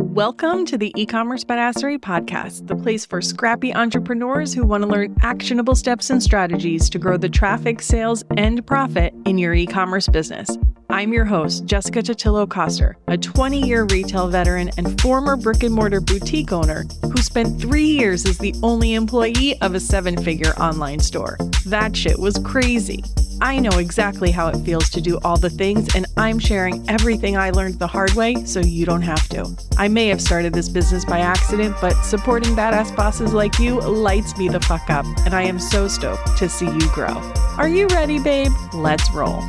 Welcome to the eCommerce Badassery podcast, the place for scrappy entrepreneurs who want to learn actionable steps and strategies to grow the traffic, sales, and profit in your e-commerce business. I'm your host, Jessica Totillo-Coster, a 20-year retail veteran and former brick-and-mortar boutique owner who spent 3 years as the only employee of a 7-figure online store. That shit was crazy. I know exactly how it feels to do all the things, and I'm sharing everything I learned the hard way so you don't have to. I may have started this business by accident, but supporting badass bosses like you lights me the fuck up, and I am so stoked to see you grow. Are you ready, babe? Let's roll.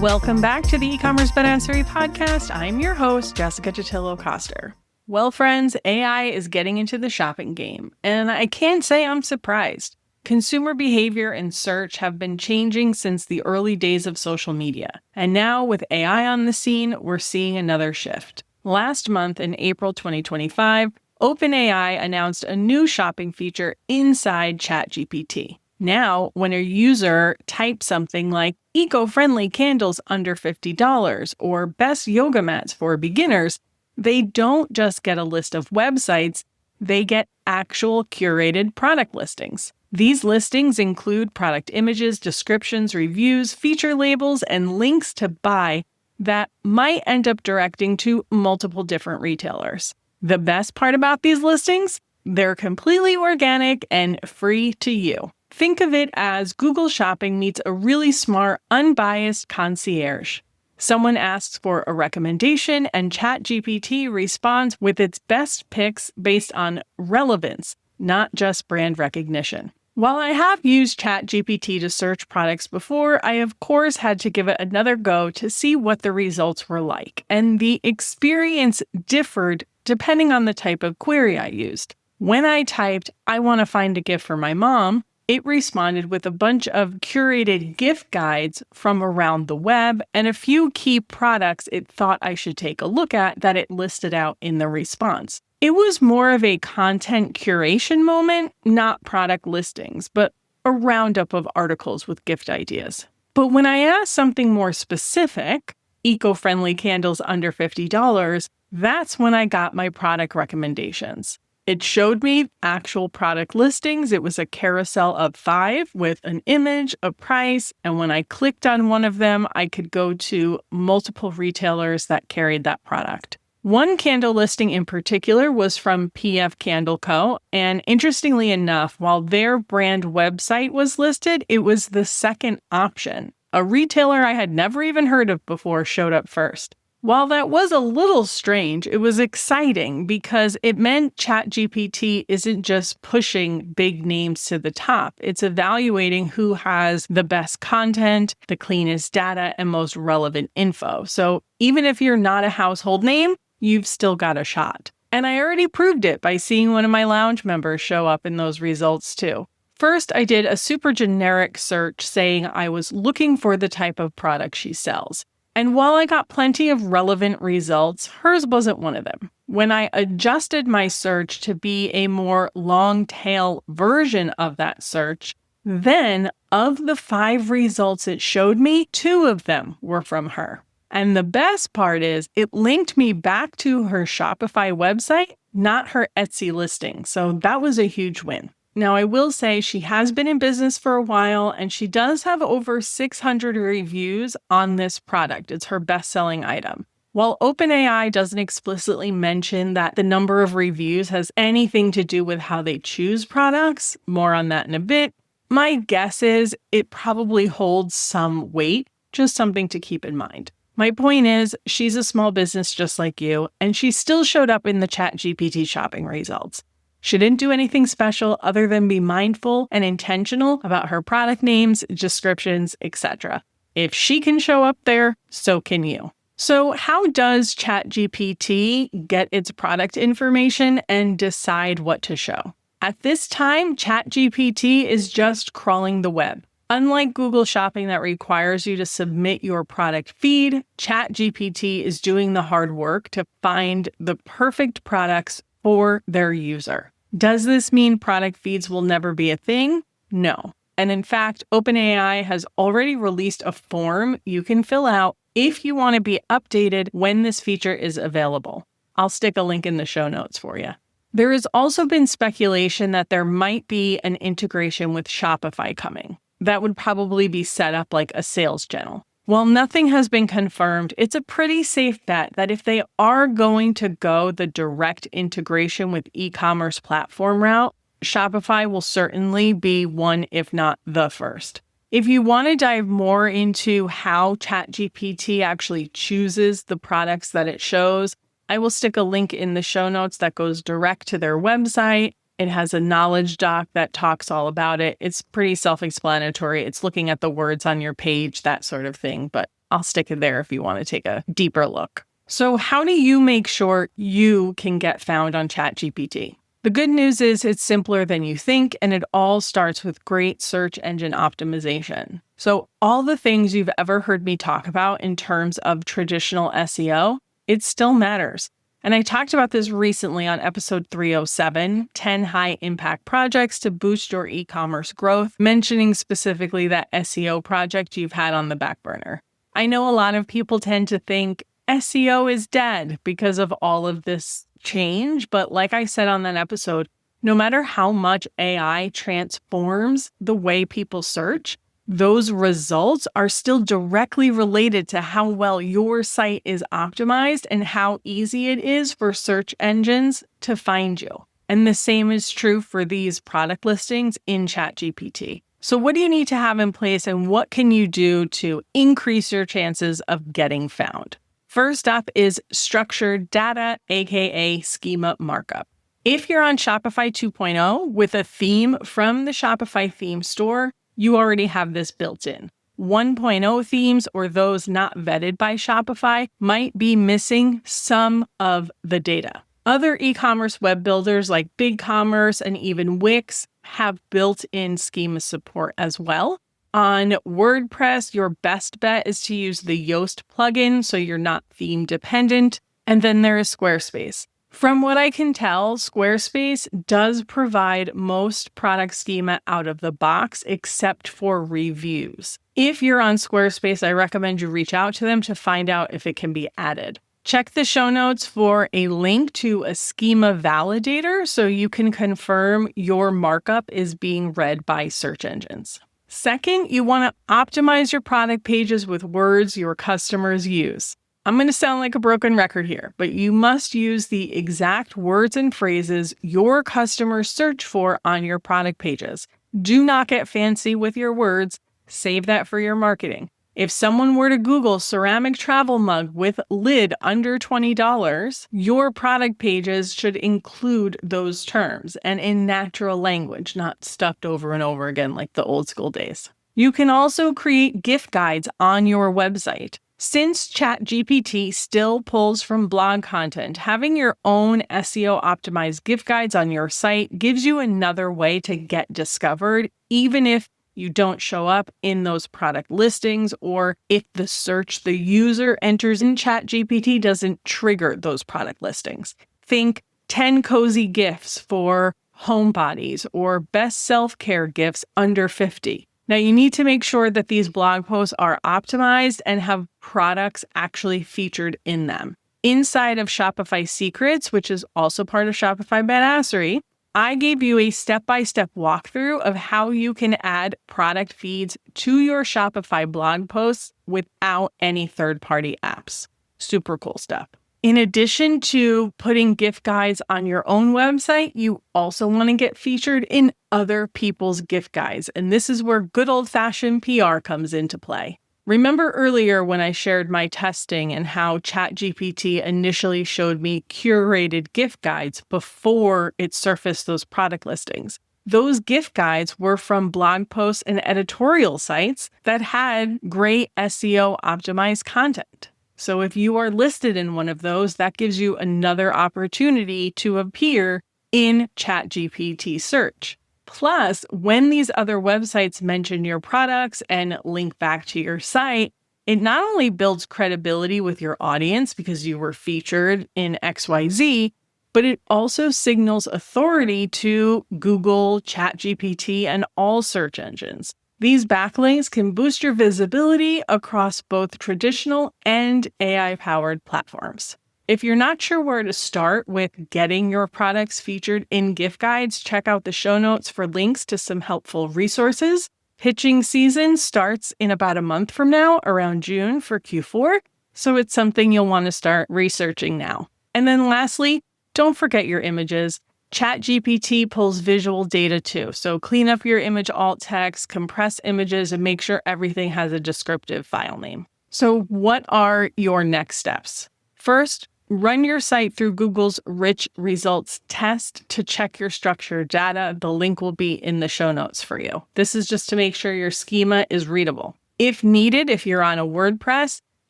Welcome back to the eCommerce Badassery podcast. I'm your host, Jessica Totillo-Coster. Well, friends, AI is getting into the shopping game, and I can't say I'm surprised. Consumer behavior and search have been changing since the early days of social media. And now with AI on the scene, we're seeing another shift. Last month in April 2025, OpenAI announced a new shopping feature inside ChatGPT. Now, when a user types something like eco-friendly candles under $50 or best yoga mats for beginners, they don't just get a list of websites, they get actual curated product listings. These listings include product images, descriptions, reviews, feature labels, and links to buy that might end up directing to multiple different retailers. The best part about these listings? They're completely organic and free to you. Think of it as Google Shopping meets a really smart, unbiased concierge. Someone asks for a recommendation, and ChatGPT responds with its best picks based on relevance, not just brand recognition. While I have used ChatGPT to search products before, I of course had to give it another go to see what the results were like, and the experience differed depending on the type of query I used. When I typed, "I want to find a gift for my mom," it responded with a bunch of curated gift guides from around the web and a few key products it thought I should take a look at that it listed out in the response. It was more of a content curation moment, not product listings, but a roundup of articles with gift ideas. But when I asked something more specific, eco-friendly candles under $50, that's when I got my product recommendations. It showed me actual product listings. It was a carousel of 5 with an image, a price, and when I clicked on one of them, I could go to multiple retailers that carried that product. One candle listing in particular was from PF Candle Co., and interestingly enough, while their brand website was listed, it was the second option. A retailer I had never even heard of before showed up first. While that was a little strange, it was exciting because it meant ChatGPT isn't just pushing big names to the top. It's evaluating who has the best content, the cleanest data, and most relevant info. So even if you're not a household name, you've still got a shot. And I already proved it by seeing one of my lounge members show up in those results too. First, I did a super generic search saying I was looking for the type of product she sells. And while I got plenty of relevant results, hers wasn't one of them. When I adjusted my search to be a more long tail version of that search, then of the 5 results it showed me, 2 of them were from her. And the best part is it linked me back to her Shopify website, not her Etsy listing. So that was a huge win. Now, I will say she has been in business for a while, and she does have over 600 reviews on this product. It's her best-selling item. While OpenAI doesn't explicitly mention that the number of reviews has anything to do with how they choose products, more on that in a bit, my guess is it probably holds some weight, just something to keep in mind. My point is, she's a small business just like you, and she still showed up in the ChatGPT shopping results. She didn't do anything special other than be mindful and intentional about her product names, descriptions, etc. If she can show up there, so can you. So how does ChatGPT get its product information and decide what to show? At this time, ChatGPT is just crawling the web. Unlike Google Shopping that requires you to submit your product feed, ChatGPT is doing the hard work to find the perfect products for their user. Does this mean product feeds will never be a thing? No. And in fact, OpenAI has already released a form you can fill out if you want to be updated when this feature is available. I'll stick a link in the show notes for you. There has also been speculation that there might be an integration with Shopify coming. That would probably be set up like a sales channel. While nothing has been confirmed, it's a pretty safe bet that if they are going to go the direct integration with e-commerce platform route, Shopify will certainly be one, if not the first. If you want to dive more into how ChatGPT actually chooses the products that it shows, I will stick a link in the show notes that goes direct to their website. It has a knowledge doc that talks all about it. It's pretty self-explanatory. It's looking at the words on your page, that sort of thing, but I'll stick it there if you want to take a deeper look. So how do you make sure you can get found on ChatGPT? The good news is it's simpler than you think, and it all starts with great search engine optimization. So all the things you've ever heard me talk about in terms of traditional SEO, it still matters. And I talked about this recently on episode 307, 10 high impact projects to boost your e-commerce growth, mentioning specifically that SEO project you've had on the back burner. I know a lot of people tend to think SEO is dead because of all of this change, but like I said on that episode, no matter how much AI transforms the way people search, those results are still directly related to how well your site is optimized and how easy it is for search engines to find you. And the same is true for these product listings in ChatGPT. So what do you need to have in place and what can you do to increase your chances of getting found? First up is structured data, aka schema markup. If you're on Shopify 2.0 with a theme from the Shopify theme store, you already have this built in. 1.0 themes or those not vetted by Shopify might be missing some of the data. Other e-commerce web builders like BigCommerce and even Wix have built-in schema support as well. On WordPress, your best bet is to use the Yoast plugin so you're not theme dependent. And then there is Squarespace. From what I can tell, Squarespace does provide most product schema out of the box except for reviews. If you're on Squarespace, I recommend you reach out to them to find out if it can be added. Check the show notes for a link to a schema validator so you can confirm your markup is being read by search engines. Second, you want to optimize your product pages with words your customers use. I'm going to sound like a broken record here, but you must use the exact words and phrases your customers search for on your product pages. Do not get fancy with your words. Save that for your marketing. If someone were to Google ceramic travel mug with lid under $20, your product pages should include those terms and in natural language, not stuffed over and over again like the old school days. You can also create gift guides on your website. Since ChatGPT still pulls from blog content, having your own SEO-optimized gift guides on your site gives you another way to get discovered, even if you don't show up in those product listings or if the search the user enters in ChatGPT doesn't trigger those product listings. Think 10 cozy gifts for homebodies or best self-care gifts under 50. Now, you need to make sure that these blog posts are optimized and have products actually featured in them. Inside of Shopify Secrets, which is also part of Shopify Badassery, I gave you a step-by-step walkthrough of how you can add product feeds to your Shopify blog posts without any third-party apps. Super cool stuff. In addition to putting gift guides on your own website, you also want to get featured in other people's gift guides. And this is where good old-fashioned PR comes into play. Remember earlier when I shared my testing and how ChatGPT initially showed me curated gift guides before it surfaced those product listings? Those gift guides were from blog posts and editorial sites that had great SEO optimized content. So if you are listed in one of those, that gives you another opportunity to appear in ChatGPT search. Plus, when these other websites mention your products and link back to your site, it not only builds credibility with your audience because you were featured in XYZ, but it also signals authority to Google, ChatGPT, and all search engines. These backlinks can boost your visibility across both traditional and AI-powered platforms. If you're not sure where to start with getting your products featured in gift guides, check out the show notes for links to some helpful resources. Pitching season starts in about a month from now, around June for Q4, so it's something you'll want to start researching now. And then lastly, don't forget your images. ChatGPT pulls visual data too, so clean up your image alt text, compress images, and make sure everything has a descriptive file name. So what are your next steps? First, run your site through Google's Rich Results test to check your structured data. The link will be in the show notes for you. This is just to make sure your schema is readable. If needed, if you're on a WordPress,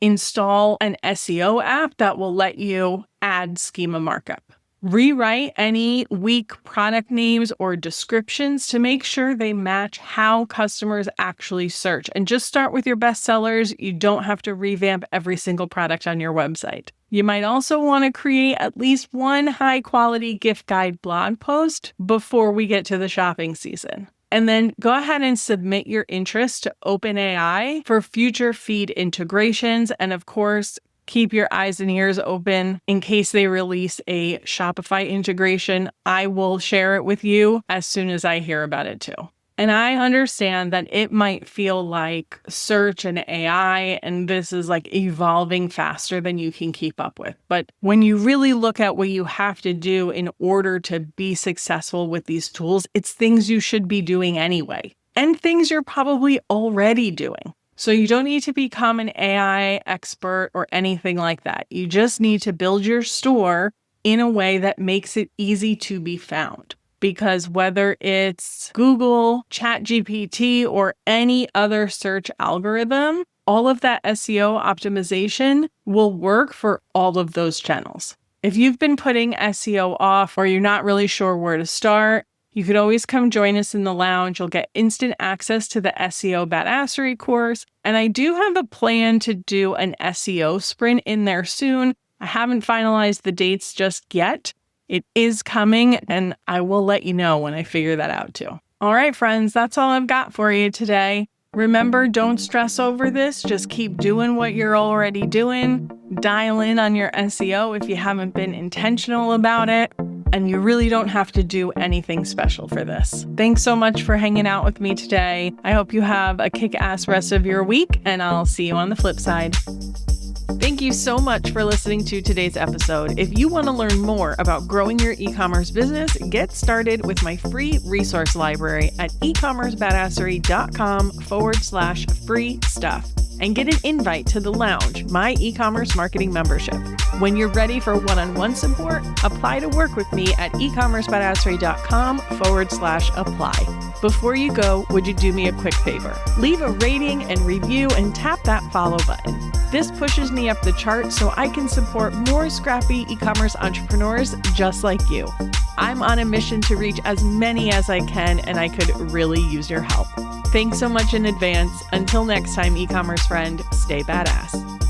install an SEO app that will let you add schema markup. Rewrite any weak product names or descriptions to make sure they match how customers actually search. And just start with your best sellers. You don't have to revamp every single product on your website. You might also want to create at least one high-quality gift guide blog post before we get to the shopping season. And then go ahead and submit your interest to OpenAI for future feed integrations. And of course, keep your eyes and ears open in case they release a Shopify integration. I will share it with you as soon as I hear about it too. And I understand that it might feel like search and AI and this is like evolving faster than you can keep up with. But when you really look at what you have to do in order to be successful with these tools, it's things you should be doing anyway, and things you're probably already doing. So you don't need to become an AI expert or anything like that. You just need to build your store in a way that makes it easy to be found. Because whether it's Google, ChatGPT, or any other search algorithm, all of that SEO optimization will work for all of those channels. If you've been putting SEO off or you're not really sure where to start, you could always come join us in the lounge. You'll get instant access to the SEO Badassery course. And I do have a plan to do an SEO sprint in there soon. I haven't finalized the dates just yet. It is coming, and I will let you know when I figure that out too. All right, friends, that's all I've got for you today. Remember, don't stress over this. Just keep doing what you're already doing. Dial in on your SEO if you haven't been intentional about it. And you really don't have to do anything special for this. Thanks so much for hanging out with me today. I hope you have a kick-ass rest of your week, and I'll see you on the flip side. Thank you so much for listening to today's episode. If you want to learn more about growing your e-commerce business, get started with my free resource library at ecommercebadassery.com/free stuff and get an invite to the lounge, my e-commerce marketing membership. When you're ready for one-on-one support, apply to work with me at ecommercebadassery.com/apply. Before you go, would you do me a quick favor? Leave a rating and review and tap that follow button. This pushes me up the chart so I can support more scrappy e-commerce entrepreneurs just like you. I'm on a mission to reach as many as I can, and I could really use your help. Thanks so much in advance. Until next time, e-commerce friend, stay badass.